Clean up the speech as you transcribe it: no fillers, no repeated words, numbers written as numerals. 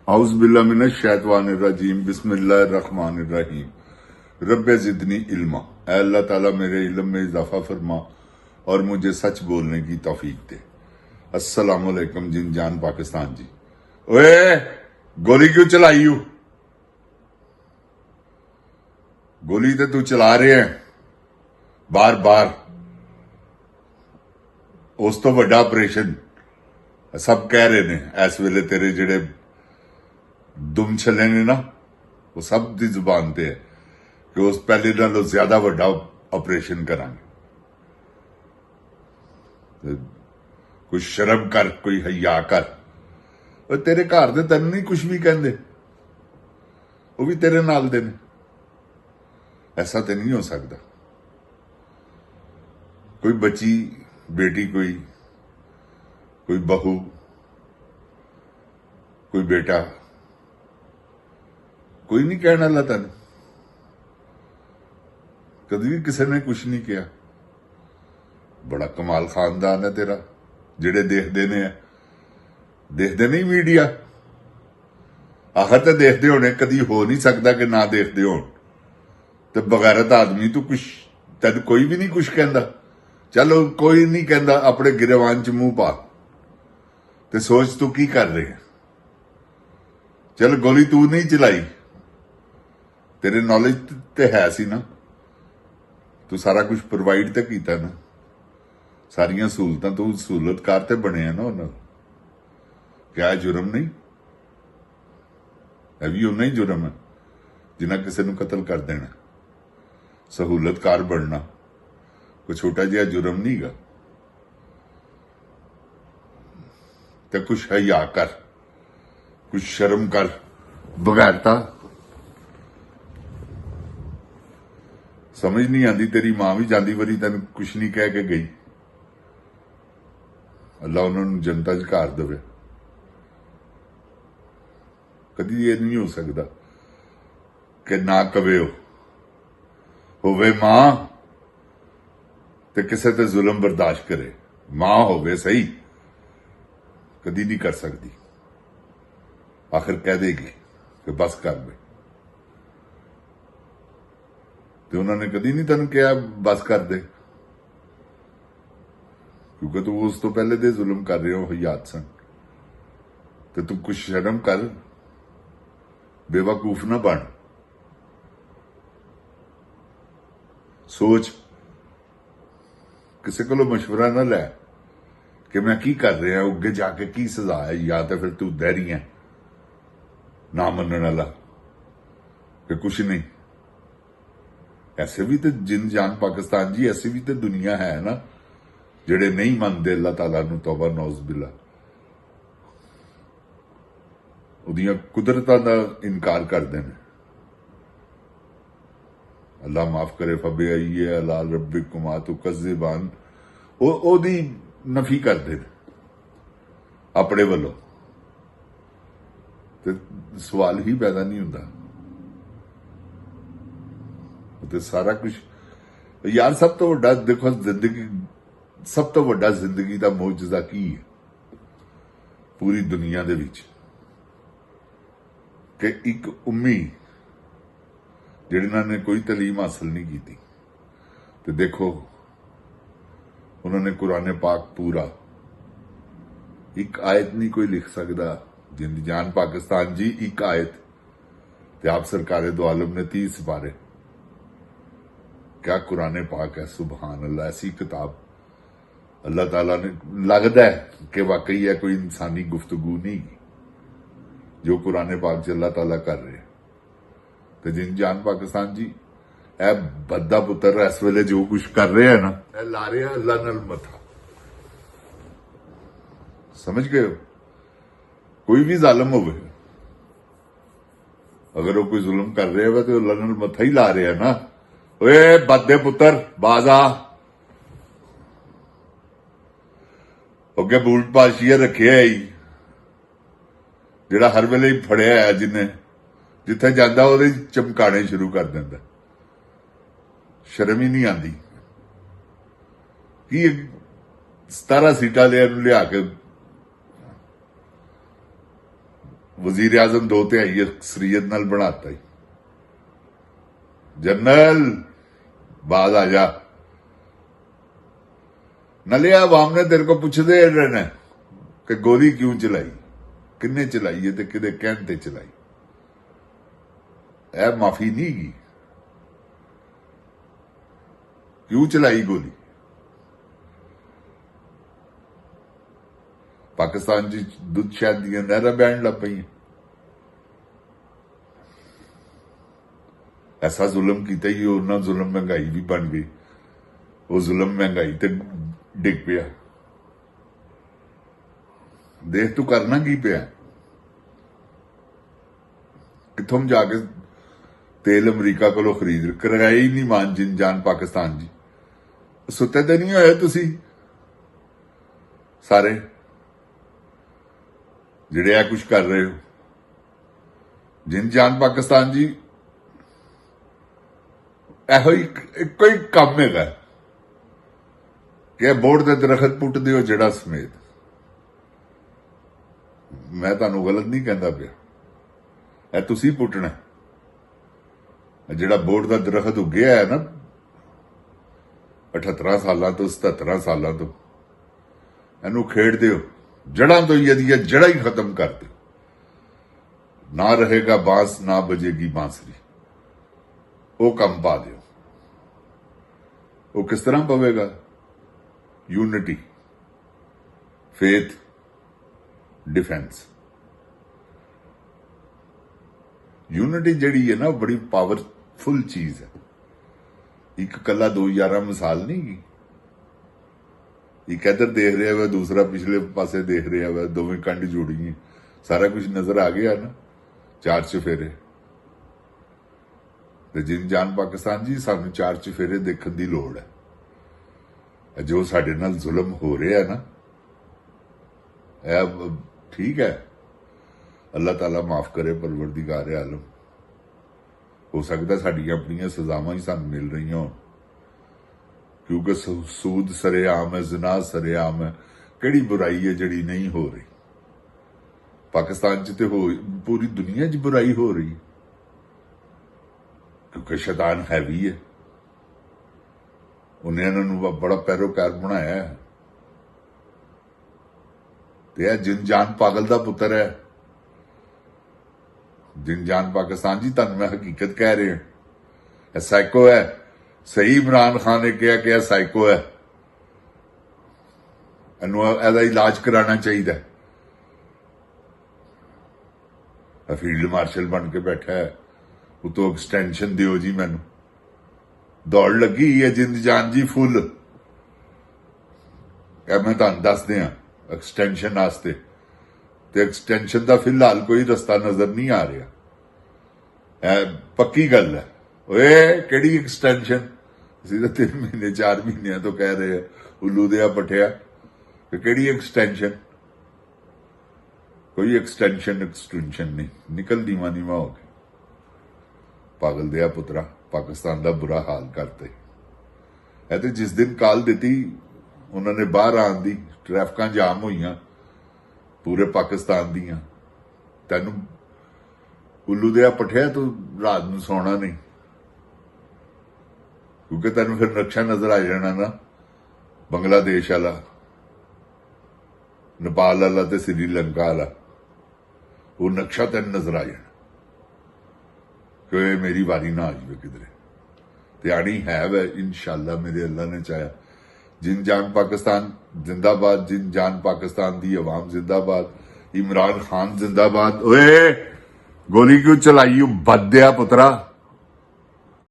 आउज़बिल्लाहिमिनश्शैतानिर्रजीम बिस्मिल्लाहिर्रहमानिर्रहीम रब्बे ज़िदनी इल्मा। ऐ अल्लाह ताला मेरे इल्म में इजाफा फरमा और मुझे सच बोलने की तौफीक दे। अस्सलाम वालेकुम जिन जान पाकिस्तान जी। ओए गोली क्यों चलाई हूं? गोली तो तू चला रहे हैं बार बार। उस तो बड़ा ऑपरेशन सब कह रहे ने इस वेले तेरे जेड़े दुम छले ने ना वो सब दी जुबान ते है कि उस पहले नालों ज्यादा बड़ा ऑपरेशन करांगे। कोई शर्म कर, कोई हया कर। और तेरे घर दे तैनूं नहीं कुछ भी कहंदे, वो भी तेरे नाल दे ने। ऐसा तो नहीं हो सकता। कोई बच्ची बेटी, कोई बहू, कोई बेटा, कोई नहीं कहने वाला तेन। कभी भी किसी ने कुछ नहीं किया। बड़ा कमाल खानदान है तेरा। जेड़े देखते ने देखते नहीं मीडिया, आखिर तो देखते होने, कदी हो नहीं सकता कि ना देखते हो। तो बगैरत आदमी तू कुछ तेन कोई भी नहीं कुछ कहता। चलो कोई नहीं कहता, अपने गिरवान च मुंह पा ते सोच तू की कर रहे है। चल गोली तू नहीं चलाई, तेरे नॉलेज ते है सी ना, तू सारा कुछ प्रोवाइड तो किया ना, सारिया सहूलतां तू सहूलतकार ते बने ना उन्होंने। क्या जुर्म नहीं है? भी उन्ना ही जुर्म है जिन्ना किसी को कतल कर देना। सहूलतकार बनना कोई छोटा जिहा जुर्म नहीं गा। तो कुछ हया कर, कुछ शर्म कर। बगैरता समझ नहीं आती। तेरी मां भी जाती वारी तेन कुछ नहीं कह के गई। अल्लाह उन्होंने जनता च घर देवे। कदी ये नहीं हो सकता कि ना कवे होवे मां ते किसे ते जुल्म बर्दाश्त करे। मां होवे सही, कदी नहीं कर सकती। आखिर कह देगी कि बस कर दे। तो उन्होंने कदी नहीं तेन कहा बस कर दे, क्योंकि तू उस तो पहले दे जुल्म कर रहे हो हयात सन। तो तू कुछ शर्म कर, बेवकूफ ना बन। सोच, किसी को मशवरा ना लै कि मैं की कर रहा हूं, अगे जाके की सजा है, या तो फिर तू दैरी है ना मनने वाला कि कुछ नहीं। ऐसे भी तो जिन जान पाकिस्तान जी, ऐसी भी तो दुनिया है ना जेड़े नहीं मानते अल्लाह ताला नू। तौबा नौज बिल्ला, उदियां कुदरतां दा इनकार करते हैं। अल्लाह माफ करे। फबे आइए अला रब्बिकुमा तुकज़्ज़िबान, ओदी नफी करते हैं अपने वालों। तो सवाल ही पैदा नहीं होता। तो सारा कुछ यार, सब तो वड्डा देखो जिंदगी, सब तो वड्डा जिंदगी का मोजज़ा की है पूरी दुनिया दे विच कि एक उम्मी जिन्होंने कोई तलीम हासिल नहीं की, तो देखो उन्होंने कुरान पाक पूरा एक आयत नहीं कोई लिख सकता। जिंद जान पाकिस्तान जी एक आयत, ते आप सरकार दो आलम ने 30 सिपारे। क्या कुरान पाक है, सुबहान अल्लाह। ऐसी किताब अल्लाह ताला ने, लगता है कि वाकई है कोई इंसानी गुफ्तगू नहीं जो कुरान पाक च अल्लाह ताला कर रहे हैं। तो जिन जान पाकिस्तान जी, ए बद्दा पुत्र इस वेले जो कुछ कर रहे हैं ना, ला रहे हैं अल्लाह नाल मथा। समझ गए हो? कोई भी जालिम हो, अगर वो कोई जुल्म कर रहे हो तो अल्लाह नाल मथा ही ला रहे हैं ना। ओए बद्दे पुत्र बाजा अगे बूट पाशिया रखे है ही, जेड़ा हर वेले ही फड़िया है, जिन्हें जिथे जाता वो चमकाने शुरू कर देंदा। शर्म ही नहीं आती कि 17 सीटा लिया के ਵਜ਼ੀਰ ਆਜ਼ਮ 2/3 ਅਕਸਰੀਅਤ ਨਾਲ ਬਣਾਤਾ ਹੀ। ਜਨਰਲ ਬਾਦ ਆ ਜਾ नले आवाम ने तेरे को पुछदे रहना कि गोली क्यों चलाई, किन्ने चलाई है ते किदे कहण ते चलाई। ए माफी नहीं गी, क्यों चलाई गोली? पाकिस्तान जी दुध शहद दी नहरां बहन लग पई। ऐसा जुल्म कीता ही उन्ना जुल्म महंगाई भी बन गई। वो जुल्म महंगाई ते डिग पिया। देख तू करना की पिया, किथों जाके तेल अमरीका को खरीद कराया ही नहीं मान जिन जान पाकिस्तान जी। सुते तो नहीं होए तुसी सारे जिहड़े कुछ कर रहे हो। जिन जान पाकिस्तान जी एहो इको ही काम है कि बोर्ड के दरखत पुट दिओ जड़ा समेत। मैं तुहानू गलत नहीं कहता पिया, ए तुसी पुटना जड़ा बोर्ड का दरखत उगया है ना 78 साल तो 77 साल तो, इनू खेड़ दिओ जड़ा तो यदि जड़ा ही खत्म कर दो। ना रहेगा बांस ना बजेगी बांसुरी, वो कम पा दिओ। वो किस तरह पवेगा? Unity, faith, defence. यूनिटी जड़ी है ना बड़ी पावरफुल चीज है। एक कला दो यारा मिसाल नहीं गी। एक इधर देख रहा है, दूसरा पिछले पासे देख रहा है, दोवें कंड जुड़ी हैं, सारा कुछ नजर आ गया ना। 4 चफेरे ते जिन जान पाकिस्तान जी सानू 4 चफेरे देखने की लोड़ है। जो साडे नाल जुल्म हो रहा है ना, ठीक है, अल्लाह ताला माफ करे, परवरदिगार आलम। हो सकता साडियां अपनियां सजावां ही सानू मिल रही होण, क्योंकि सूद सरेआम है, ज़िना सरेआम है। किहड़ी बुराई है जिहड़ी नहीं हो रही? पाकिस्तान च ते हो, पूरी दुनिया च बुराई हो रही, क्योंकि शैतान हैवी है। उन्हें इन्होंने बड़ा पैरोकार बनाया है। ते जिन जान पागल दा पुत्र है। जिन जान पाकिस्तान जी तुहानू मैं हकीकत कह रहे हैं, साइको है। सही इमरान खान ने कहा कि साइको है, एदा इलाज कराना चाहिए। फील्ड मार्शल बन के बैठा है, उतो एक्सटेंशन दिओ जी मैनू। दौड़ लगी है जिंद जान जी फुल। मैं तुहानू दस दियां एक्सटेंशन वास्ते, ते एक्सटेंशन का फिलहाल कोई रस्ता नजर नहीं आ रहा। पक्की गल है। ओए केड़ी एक्सटेंशन? असीं तां 3 महीने 4 महीनों तो कह रहे हैं उल्लू दिया पठिया कि केड़ी एक्सटेंशन। कोई एक्सटेंशन नहीं, निकल नीवा नीवा हो गया। पागल दिया पुत्रा, पाकिस्तान का बुरा हाल करते। ए ते जिस दिन कॉल दी उन्होंने बाहर आने दी, ट्रैफिकां जाम हुई पूरे पाकिस्तान दियां। तेनू उल्लू दिया पठिया तो रात नूं सौना नहीं, क्योंकि तेन फिर नक्शा नजर आ जाना ना, बांग्लादेश वाला, नेपाल वाला ते श्रीलंका वाला। वो नक्शा तेन नजर आ जाना कि मेरी वारी ना आ जाए किधरे। ते आनी है वै इंशाअल्लाह, मेरे अल्लाह ने चाहा। जिन जान पाकिस्तान जिंदाबाद, जिन जान पाकिस्तान दी अवाम जिंदाबाद, इमरान खान जिंदाबाद। ओए गोली क्यों चलाई बद दिया पुत्रा?